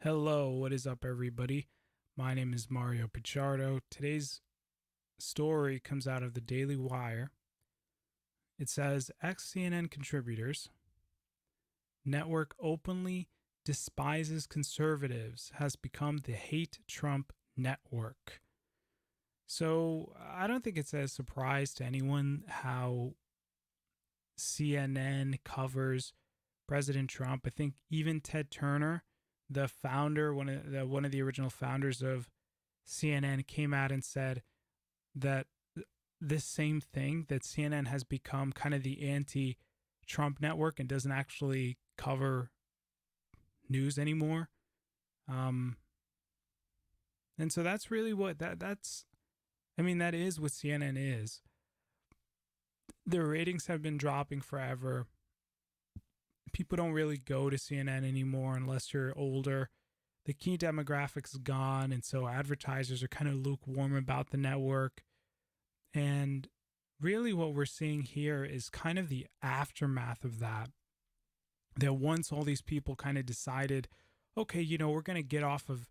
Hello, what is up, everybody? My name is Mario Pichardo. Today's story comes out of the Daily Wire. It says ex CNN contributors, network openly despises conservatives, has become the hate Trump network. So I don't think it's a surprise to anyone how CNN covers President Trump. I think even Ted Turner, the founder, one of the original founders of CNN, came out and said that this same thing, that CNN has become kind of the anti-Trump network and doesn't actually cover news anymore. Um, and so that's really what that's. I mean, that is what CNN is. Their ratings have been dropping forever. People don't really go to CNN anymore unless you're older. The key demographics gone, and so advertisers are kind of lukewarm about the network. And really, what we're seeing here is kind of the aftermath of that. That once all these people kind of decided, okay, we're going to get off of,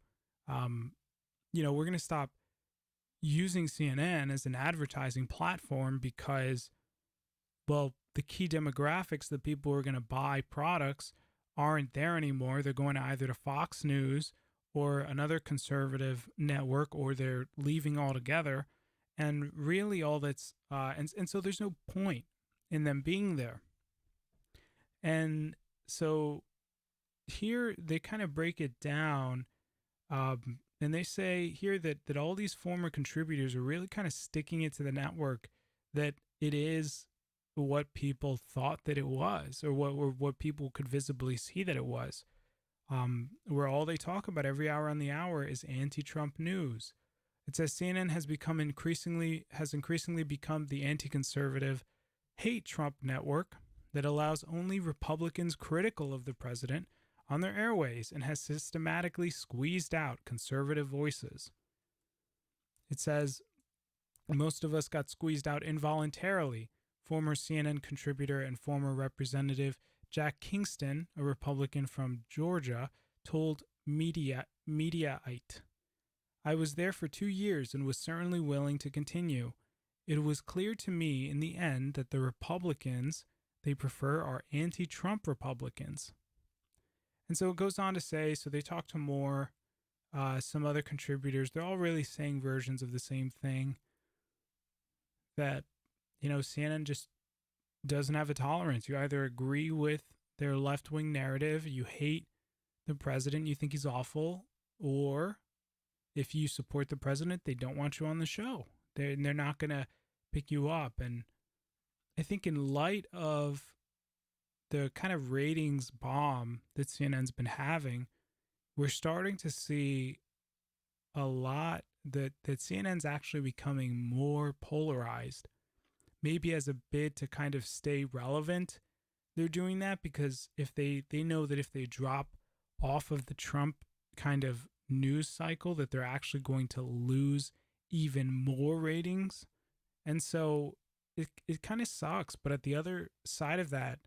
we're going to stop using CNN as an advertising platform because, well, the key demographics, the people who are going to buy products, aren't there anymore. They're going either to Fox News or another conservative network, or they're leaving altogether. And really, all that's and so there's no point in them being there. And so here they kind of break it down, and they say here that all these former contributors are really kind of sticking it to the network that it is what people thought that it was, or what people could visibly see that it was. Where all they talk about every hour on the hour is anti-Trump news. It says CNN has increasingly become the anti-conservative hate Trump network that allows only Republicans critical of the president on their airways and has systematically squeezed out conservative voices. It says most of us got squeezed out involuntarily. Former CNN contributor and former Representative Jack Kingston, a Republican from Georgia, told Mediaite. I was there for 2 years and was certainly willing to continue. It was clear to me in the end that the Republicans they prefer are anti-Trump Republicans. And so it goes on to say, so they talk to some other contributors. They're all really saying versions of the same thing, that, CNN just doesn't have a tolerance. You either agree with their left-wing narrative, you hate the president, you think he's awful, or if you support the president, they don't want you on the show. They're not going to pick you up. And I think in light of the kind of ratings bomb that CNN's been having, we're starting to see a lot that CNN's actually becoming more polarized. Maybe as a bid to kind of stay relevant, they're doing that because if they know that if they drop off of the Trump kind of news cycle, that they're actually going to lose even more ratings. And so it kind of sucks. But at the other side of that,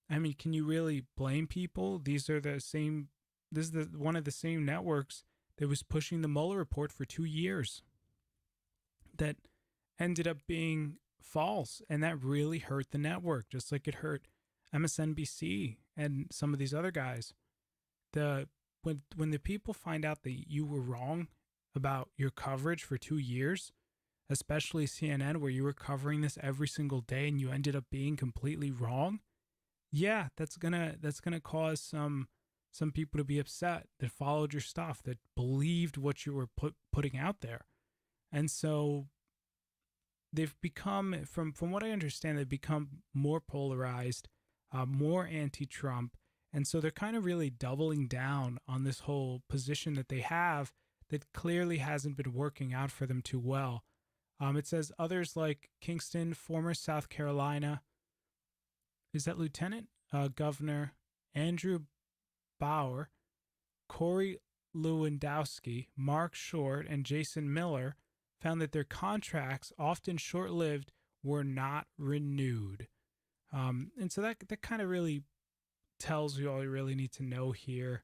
I mean, can you really blame people? This is one of the same networks that was pushing the Mueller report for 2 years that ended up being false, and that really hurt the network, just like it hurt MSNBC and some of these other guys. When the people find out that you were wrong about your coverage for 2 years, especially CNN, where you were covering this every single day and you ended up being completely wrong, yeah, that's gonna cause some people to be upset that followed your stuff, that believed what you were putting out there. And so they've become, from what I understand, they've become more polarized, more anti-Trump, and so they're kind of really doubling down on this whole position that they have that clearly hasn't been working out for them too well. It says others like Kingston, former South Carolina, is that Lieutenant Governor Andrew Bauer, Corey Lewandowski, Mark Short, and Jason Miller found that their contracts, often short-lived, were not renewed. And so that kind of really tells you all you really need to know here.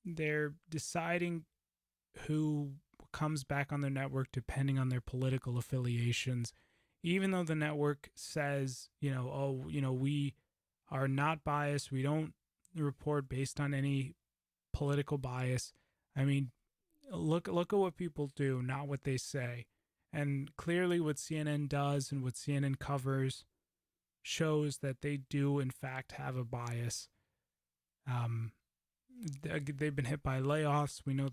they're deciding who comes back on their network depending on their political affiliations, even though the network says, oh, we are not biased, we don't report based on any political bias. I mean, look at what people do, not what they say. And clearly what CNN does and what CNN covers shows that they do in fact have a bias. Um, they've been hit by layoffs. We know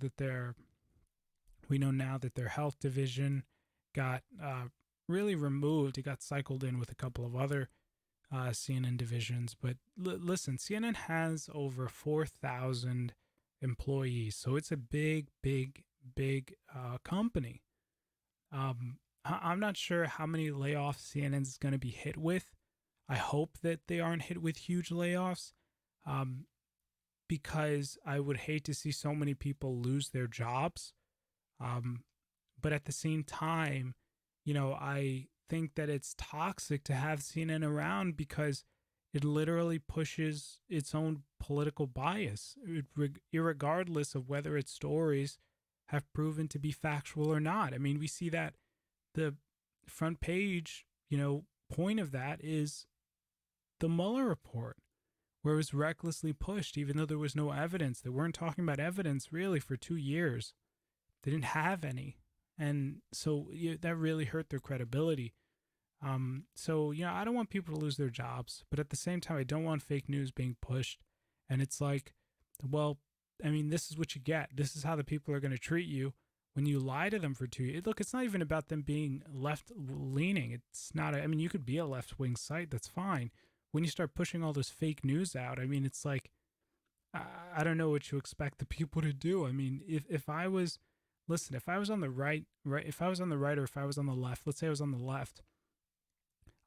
now that their health division got really removed. It got cycled in with a couple of other CNN divisions. But listen, CNN has over 4,000 employees, so it's a big, big, big company. I'm not sure how many layoffs CNN is going to be hit with. I hope that they aren't hit with huge layoffs, because I would hate to see so many people lose their jobs. But at the same time, I think that it's toxic to have CNN around because it literally pushes its own political bias, irregardless of whether its stories have proven to be factual or not. I mean, we see that the front page, point of that is the Mueller report, where it was recklessly pushed, even though there was no evidence. They weren't talking about evidence really for 2 years. They didn't have any. And so that really hurt their credibility. So, I don't want people to lose their jobs, but at the same time, I don't want fake news being pushed. And it's like, well, I mean, this is what you get. This is how the people are going to treat you when you lie to them for 2 years. Look, it's not even about them being left leaning. It's not, I mean, you could be a left wing site. That's fine. When you start pushing all this fake news out, I mean, it's like, I don't know what you expect the people to do. I mean, if I was, listen, if I was on the right, if I was on the right or if I was on the left, let's say I was on the left,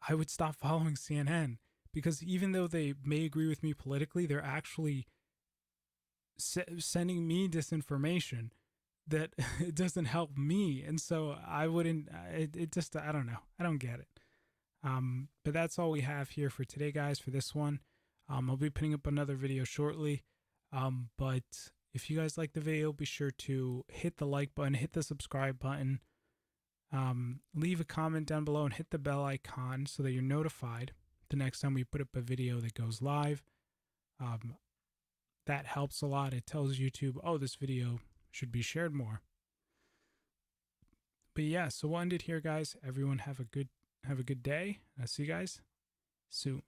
I would stop following CNN, because even though they may agree with me politically, they're actually sending me disinformation that it doesn't help me. And so I wouldn't, it just, I don't know. I don't get it. But that's all we have here for today, guys, for this one. I'll be putting up another video shortly. But if you guys like the video, be sure to hit the like button, hit the subscribe button, leave a comment down below, and hit the bell icon so that you're notified the next time we put up a video that goes live. That helps a lot. It tells YouTube, oh, this video should be shared more. But yeah, so we'll end it here, guys. Everyone have a good day. I'll see you guys soon.